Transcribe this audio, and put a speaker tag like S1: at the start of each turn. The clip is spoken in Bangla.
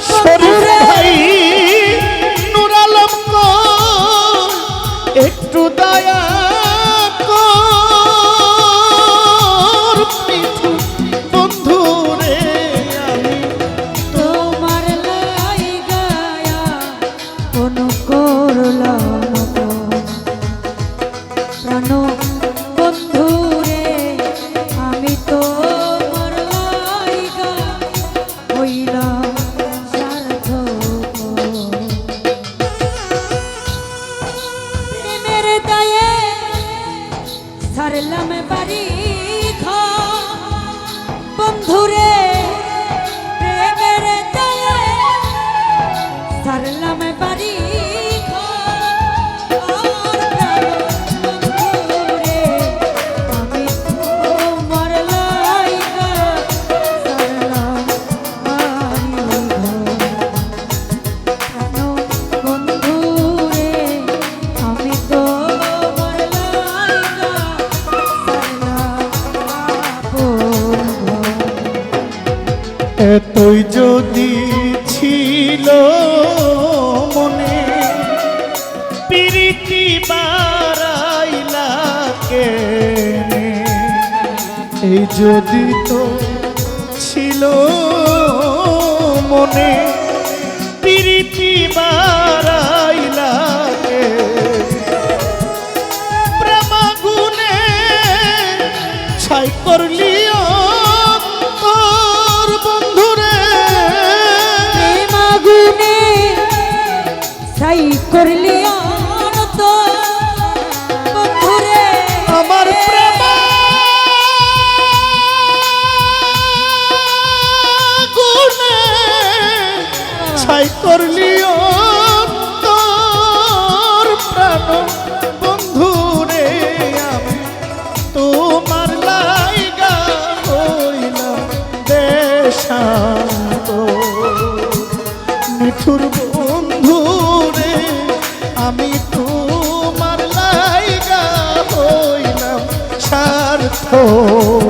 S1: শরীফ ভাই নূর আলম একটু দয়া কর মিঠু বন্ধু রে আমি
S2: তোমার লাইগায়া কোন করলাম প্রাণ বন্ধু রে আমি তোমার লাইগা হইলাম সার্থক প্রেমের দায়ে ছাড়লাম বাড়ি ঘর বন্ধুরে প্রেমের দায়ে ছাড়লাম বাড়ি
S1: এতই যদি ছিল মনে প্রীতি বাড়াইলা কেনে এই যদি তো ছিল মনে প্রীতি বাড়াইলা প্রেমাগুনে ছাই করলিও
S2: ছাই করলি অনত বন্ধুরে
S1: আমার প্রেম গুনে ছাই করলি অন্তর প্রাণ বন্ধুরে আমি তোমার লাইগা হইলাম দেশান্ত মিঠুর বন্ধুরে আমি তোমার লাইগা হইলাম সার্থক